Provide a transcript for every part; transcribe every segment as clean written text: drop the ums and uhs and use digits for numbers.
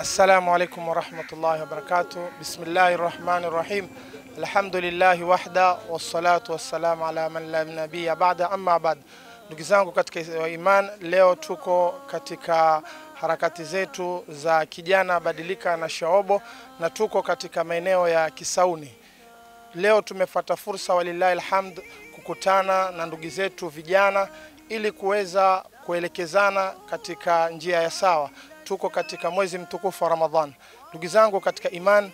السلام عليكم ورحمة الله وبركاته. بسم الله الرحمن الرحيم. الحمد لله وحده والصلاة والسلام على من لا نبي بعد أما بعد. Ndugu zangu katika iman, leo tuko katika harakati zetu za kijana badilika na Shaobo na tuko katika maeneo ya Kisauni. Leo tumefuata fursa walillahi alhamd kukutana na ndugu zetu vijana ili kuweza kuelekezana katika njia ya sawa. Tuko katika mwezi mtukufu wa Ramadhan. Ndugu zangu katika iman,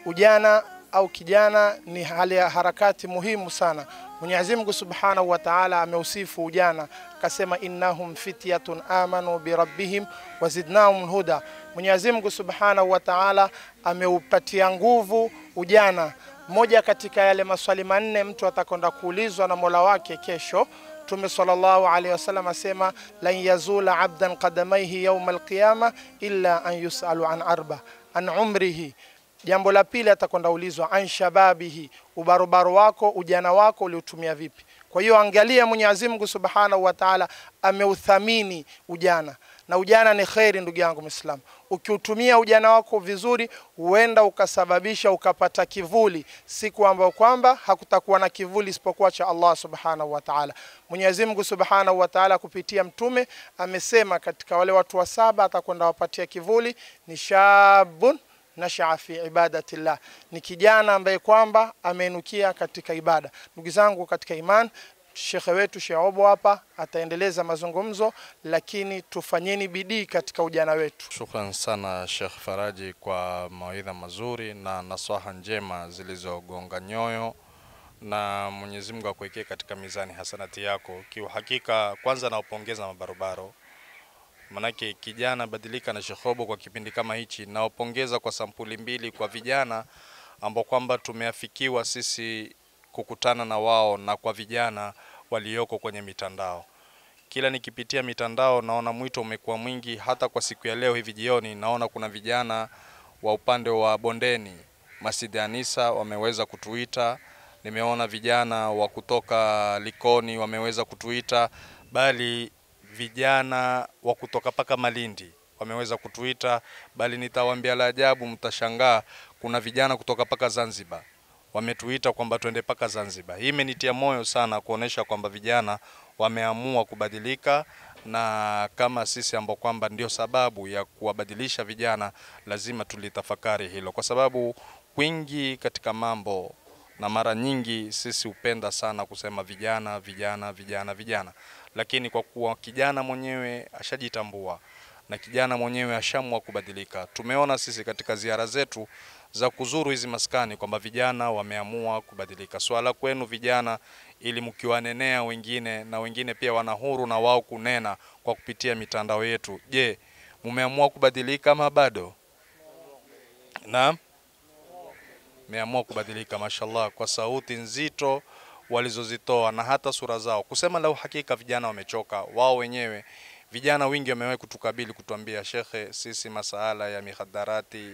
ujana au kijana ni hali ya harakati muhimu sana. Mwenyezi Mungu Subhanahu wa Ta'ala ameusifu ujana, akasema innahum fityatun amanu bi rabbihim wazidnahum huda. Mwenyezi Mungu Subhanahu wa Ta'ala ameupatia nguvu ujana. Moja katika yale maswali manne mtu atakwenda kuulizwa na Mola wake kesho. Mtume sallallahu alayhi wasallam asema lan yazula abdan qadamayhi yawm alqiyama illa an yusalu an arba an umrihi. Jambo la pili atakwenda ulizwa an shababihi, ubarobaro wako, ujana wako uliutumia vipi. Kwa hiyo angalia, Mwenyezi Mungu Subhanahu wa Ta'ala ameuthamini ujana, na ujana ni khairi ndugu yangu Muislamu. Ukiutumia ujana wako vizuri, huenda ukasababisha ukapata kivuli siku ambayo kwamba hakutakuwa na kivuli isipokuwa cha Allah Subhanahu wa Ta'ala. Mwenyezi Mungu Subhanahu wa Ta'ala kupitia mtume amesema katika wale watu wa 7 atakwenda wapatia kivuli ni shabun nashaa fi ibadatillah, ni kijana ambaye kwamba ameinukia katika ibada. Ndugu zangu katika iman, Sheikh wetu Shaobo hapa ataendeleza mazungumzo, lakini tufanyeni bidii katika ujana wetu. Shukran sana Sheikh Faraji kwa mawaidha mazuri na nasaha njema zilizogonga nyoyo, na Mwenyezi Mungu akuwekee katika mizani hasanati yako. Kiuhakika kwanza naupongeza mabarobaro, manake kijana badilika na Shaobo kwa kipindi kama hichi. Naupongeza kwa sampuli mbili, kwa vijana ambao kwamba tumeafikiwa sisi kukutana na wao, na kwa vijana walioko kwenye mitandao. Kila nikipitia mitandao naona mwito umekuwa mwingi. Hata kwa siku ya leo hivi jioni naona kuna vijana wa upande wa Bondeni, Masjid Anisa wameweza kutuita. Nimeona vijana wa kutoka Likoni wameweza kutuita, bali vijana wa kutoka paka Malindi wameweza kutuita, bali nitawaambia la ajabu, mtashangaa, kuna vijana kutoka paka Zanzibar wametuita kwamba twende paka Zanzibar. Hii imenitia moyo sana kuonesha kwamba vijana wameamua kubadilika, na kama sisi ambao kwamba ndio sababu ya kuwabadilisha vijana, lazima tulitafakari hilo, kwa sababu kwingi katika mambo na mara nyingi sisi upenda sana kusema vijana vijana vijana vijana, lakini kwa kuwa kijana mwenyewe ashajitambua na kijana mwenyewe ashamua kubadilika, tumeona sisi katika ziara zetu za kuzuru hizi maskani kwamba vijana wameamua kubadilika. Swala kwenu vijana, ili mkiwanenea wengine na wengine pia wana huru na wao kunena kwa kupitia mitandao yetu. Je, mumeamua kubadilika ama bado? Naam, meamua kubadilika mashallah, kwa sauti nzito walizozitoa na hata sura zao. Kusema la uhakika vijana wamechoka wao wenyewe. Vijana wingi wamewahi kutukabili kutuambia, shekhe, sisi masala ya mihadarati,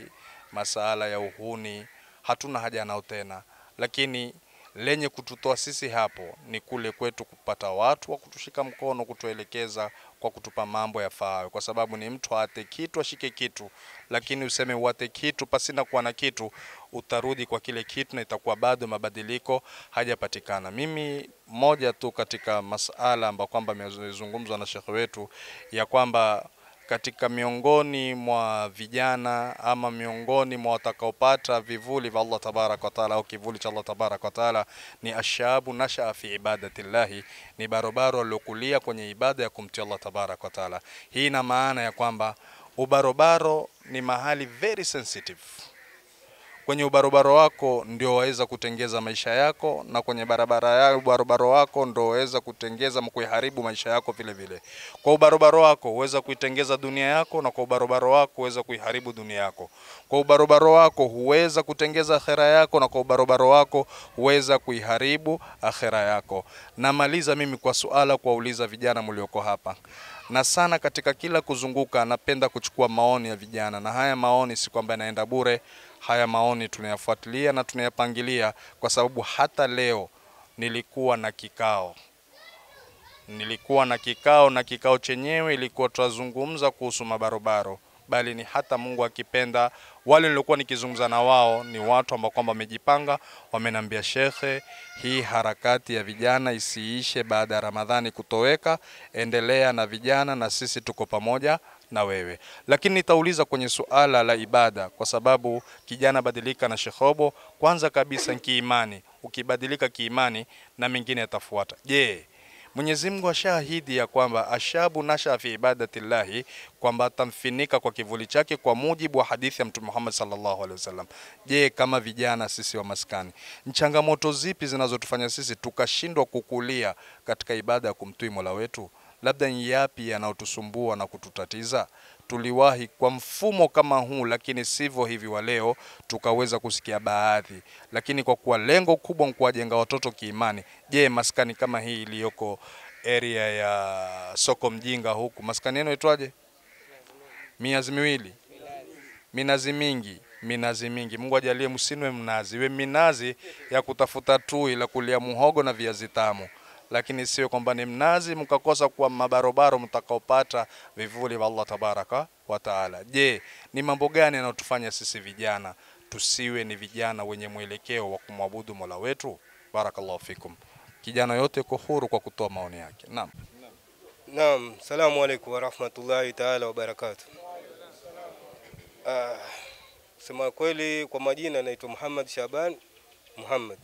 masala ya uhuni hatuna haja nao tena, lakini lenye kututoa sisi hapo ni kule kwetu kupata watu wa kutushika mkono, kutuelekeza kwa kutupa mambo yafaayo. Kwa sababu ni mtu ate kitu ashike kitu, lakini useme uate kitu pasina kuwa na kitu, utarudi kwa kile kitu na itakuwa bado mabadiliko hajapatikana. Mimi moja tu katika masala ambayo kwamba amezungumzwa na shekhe wetu, ya kwamba katika miongoni mwa vijana ama miongoni mwa watakaopata vivuli vya Allah tabarak wa taala au kivuli cha Allah tabarak wa taala ni ashabu nashaa fi ibadatillahi, ni barobaro waliokulia kwenye ibada ya kumtii Allah tabarak wa taala. Hii ina maana ya kwamba ubarobaro ni mahali very sensitive. Kwenye ubarobaro wako ndio waweza kutengeza maisha yako, na kwenye barabara ya ubarobaro wako ndio waweza kutengeza mkuiharibu maisha yako vile vile. Kwa ubarobaro wako uweza kuitengeza dunia yako, na kwa ubarobaro wako uweza kuiharibu dunia yako. Kwa ubarobaro wako huweza kutengeza akhera yako, na kwa ubarobaro wako huweza kuiharibu akhera yako. Namaliza mimi kwa suala kuwauliza vijana mlioko hapa, na sana katika kila kuzunguka napenda kuchukua maoni ya vijana, na haya maoni si kwamba yanaenda bure. Haya maoni tunayafuatilia na tunayapangilia, kwa sababu hata leo nilikuwa na kikao na kikao chenyewe ilikuwa tutazungumza kuhusu mabarobaro. bali ni hata Mungu akipenda. Wale nilikuwa nikizungumza na wao ni watu ambao kwamba wamejipanga, wamenambia shekhe, hii harakati ya vijana isiishe baada ya Ramadhani kutoweka, endelea na vijana na sisi tuko pamoja na wewe. Lakini nitauliza kwenye suala la ibada, kwa sababu kijana badilika na Shekhobo. Kwanza kabisa kiimani, ukibadilika kiimani na mengine yatafuata. Je, Mwenyezi Mungu ashahidi ya kwamba ashabu nasha fi ibadatillahi, kwamba atamfinika kwa kivuli chake kwa mujibu wa hadithi ya Mtume Muhammad sallallahu alaihi wasallam. Je, kama vijana sisi wa maskani, changamoto zipi zinazotufanya sisi tukashindwa kukulia katika ibada ya kumtii Mola wetu? Labda ni yapi yanayotusumbua na kututatiza? Tuliwahi kwa mfumo kama huu, lakini sivyo hivi wa leo tukaweza kusikia baadhi. Lakini kwa kuwa lengo kubwa ni kuwajenga watoto kiimani, je, maskani kama hii iliyoko area ya Soko Mjinga huku, maskani yenu itwaje? Miazi miwili, minazi mingi, minazi mingi. Mungu ajalie msinwe mnazi, we minazi ya kutafuta tui la kulia muhogo na viazi tamu, lakini sio kwamba ni mnazi mkakosa kuwa mabarobaro mtakaopata vivuli vya Allah tabaraka wa taala. Je, ni mambo gani yanayotufanya sisi vijana tusiwe ni vijana wenye mwelekeo wa kumwabudu Mola wetu? Barakallahu fikum. Kijana yote yuko huru kwa kutoa maoni yake. Naam. Naam, salamu alaykum wa rahmatullahi ta'ala wa barakatuh. Sema kweli, kwa majina naitwa Muhammad Shaban Muhammad.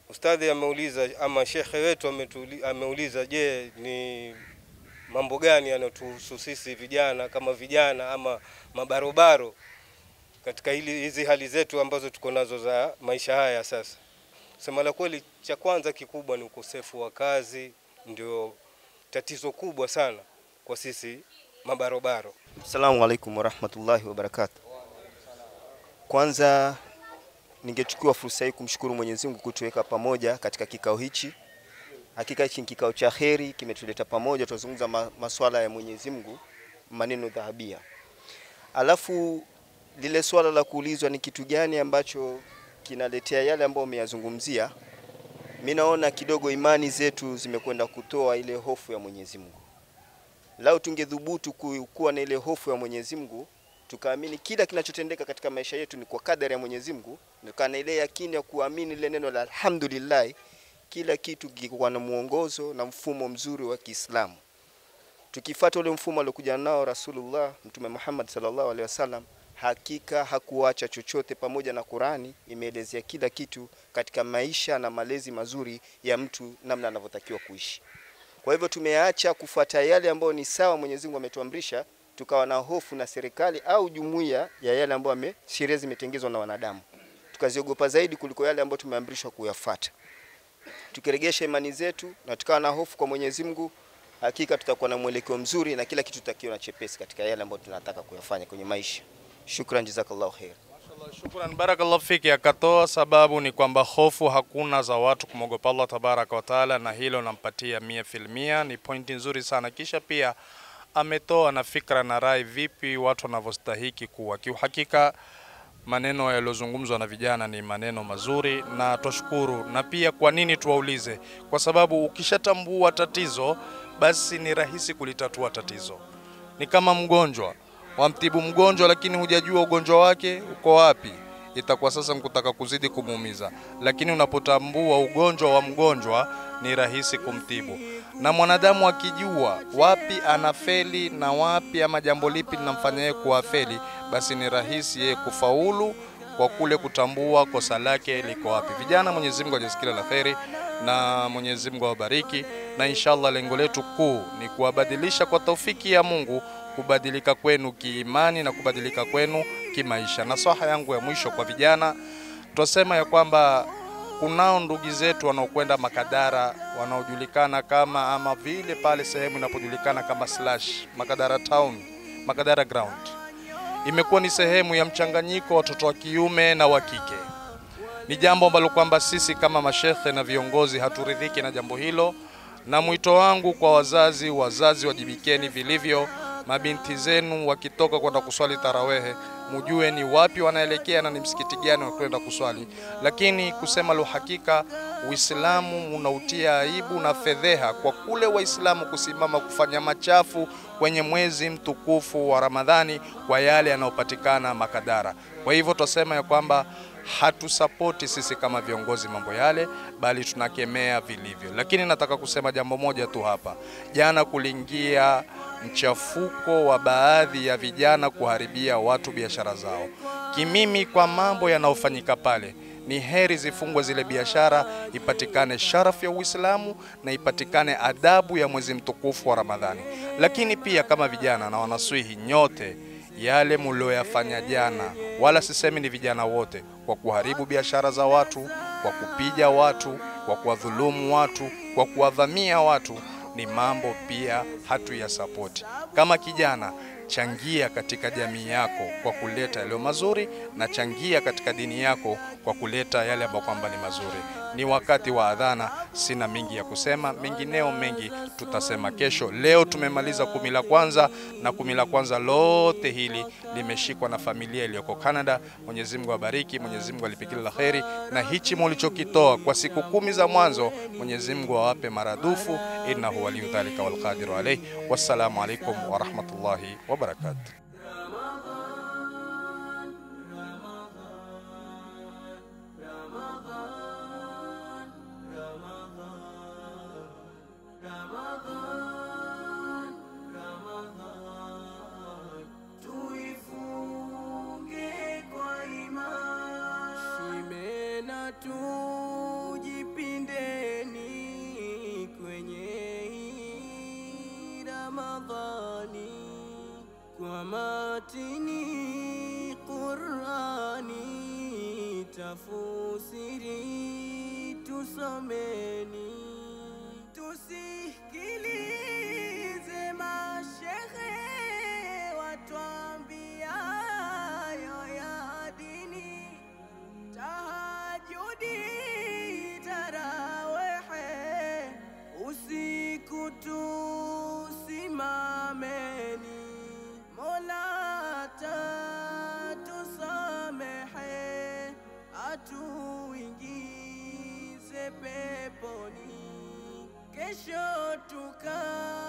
Ustadhi ameuliza, ama shekhe wetu ameuliza, je, ni mambo gani yanatuhusu sisi vijana kama vijana ama mabarobaro katika hizi hali zetu ambazo tuko nazo za maisha haya sasa. Sema la kweli, cha kwanza kikubwa ni ukosefu wa kazi, ndio tatizo kubwa sana kwa sisi mabarobaro. Assalamu alaikum wa rahmatullahi wa barakatuh. Kwanza ningechukua fursa hii kumshukuru Mwenyezi Mungu kutuweka pamoja katika kikao hichi. Hakika hichi ni kikao cha kheri, kimetuleta pamoja tuzungumza masuala ya Mwenyezi Mungu, maneno dhahabia. Alafu lile swala la kuulizwa ni kitu gani ambacho kinaletea yale ambayo umeyazungumzia, mimi naona kidogo imani zetu zimekwenda kutoa ile hofu ya Mwenyezi Mungu. Lao tungedhubutu kuwa na ile hofu ya Mwenyezi Mungu, tukaamini kila kinachotendeka katika maisha yetu ni kwa kadari ya Mwenyezi Mungu, na ile yakini ya kuamini ile neno la alhamdulillah, kila kitu kiko na muongozo na mfumo mzuri wa Kiislamu. Tukifuata ule mfumo aliokuja nao Rasulullah Mtume Muhammad sallallahu alaihi wasallam, hakika hakuacha chochote, pamoja na Qur'ani imeelezea kila kitu katika maisha na malezi mazuri ya mtu, namna anavyotakiwa kuishi. Kwa hivyo tumeacha kufuata yale ambayo ni sawa Mwenyezi Mungu ametuamrisha, tukawa na hofu na serikali au jumuiya ya yale ambayo sheria zimetengezwa na wanadamu, tukaziogopa zaidi kuliko yale ambayo tumeamrishwa kuyafuata. Tukiregesha imani zetu na tukawa na hofu kwa Mwenyezi Mungu, hakika tutakuwa na mwelekeo mzuri na kila kitu tutakiona chepesi katika yale ambayo tunataka kuyafanya kwenye maisha. Shukran, jazakallahu khair. Mashallah, shukran, barakallahu fiki. Akatoa sababu ni kwamba hofu hakuna za watu kumogopa Allah tabaraka wa taala, na hilo nampatia 100%. Ni pointi nzuri sana. Kisha pia ametoa na fikra na rai vipi watu wanavyostahiki kuwa. Kiuhakika maneno yaliyozungumzwa na vijana ni maneno mazuri na tushukuru. Na pia kwa nini tuwaulize? Kwa sababu ukishatambua tatizo, basi ni rahisi kulitatua tatizo. Ni kama mgonjwa, wamtibu mgonjwa lakini hujajua ugonjwa wake uko wapi, itakuwa sasa mkutaka kuzidi kumuumiza. Lakini unapotambua ugonjwa wa mgonjwa, ni rahisi kumtibu. Na mwanadamu akijua wapi anafeli na wapi ama jambo lipi linamfanya yeye kuafeli, basi ni rahisi yeye kufaulu kwa kule kutambua kosa lake liko wapi. Vijana, Mwenyezi Mungu ajasikila la kheri na Mwenyezi Mungu awabariki, na inshallah lengo letu kuu ni kuwabadilisha kwa taufiki ya Mungu, kubadilika kwenu kiimani na kubadilika kwenu kimaisha. Nasaha yangu ya mwisho kwa vijana, tuasema ya kwamba kunao ndugu zetu wanaokwenda Makadara, wanaojulikana kama ama vile pale sehemu inapojulikana kama Makadara Town, Makadara Ground. Imekuwa ni sehemu ya mchanganyiko watoto wa kiume na wa kike. Ni jambo ambalo kwamba sisi kama mashekhe na viongozi haturidhiki na jambo hilo, na mwito wangu kwa wazazi wajibikeni vilivyo. Mabinti zenu wakitoka kwenda kuswali tarawehe, mjue ni wapi wanaelekea na ni msikiti gani wa kwenda kuswali. Lakini kusema lo hakika, Uislamu unautia aibu na fedheha kwa kule Waislamu kusimama kufanya machafu kwenye mwezi mtukufu wa Ramadhani kwa yale yanayopatikana makadara. Kwa hivyo tusema ya kwamba hatusapoti sisi kama viongozi mambo yale, bali tunakemea vilivyo. Lakini nataka kusema jambo moja tu hapa. Jana kulingia mchafuko wa baadhi ya vijana kuharibia watu biashara zao. Kimimi kwa mambo yanayofanyika pale, ni heri zifungwe zile biashara, ipatikane sharafu ya Uislamu na ipatikane adabu ya mwezi mtukufu wa Ramadhani. Lakini pia kama vijana na wanaswihi nyote, yale mlioyafanya jana, wala sisemi ni vijana wote, kwa kuharibu biashara za watu, kwa kupiga watu, kwa kuwadhulumu watu, kwa kuwadhamia watu, ni mambo pia hatuyasapoti. Kama kijana, changia katika jamii yako kwa kuleta yale mazuri, na changia katika dini yako kwa kuleta yale ambayo kwamba ni mazuri. Ni wakati wa adhana, sina mingi ya kusema, mengineo mengi tutasema kesho. Leo tumemaliza 10 la kwanza, na 10 la kwanza lote hili limeshikwa na familia iliyoko Canada. Mwenyezi Mungu awabariki, Mwenyezi Mungu alipikie la kheri, na hichi mlichokitoa kwa siku 10 za mwanzo, Mwenyezi Mungu awape maradufu, innahu waliyu dhalika wal qadiru alayhi. Wassalamu alaikum wa rahmatullahi wa barakatuh. Tujipindeni kwenye Ramadhani kwa matini Qur'ani, tafsiri tusomeni, tusikilize mashehe watuambia ya dini, tahajudi tarawehe, usiku tusimameni, Mola tatusamehe, atuingize peponi, kesho tukasita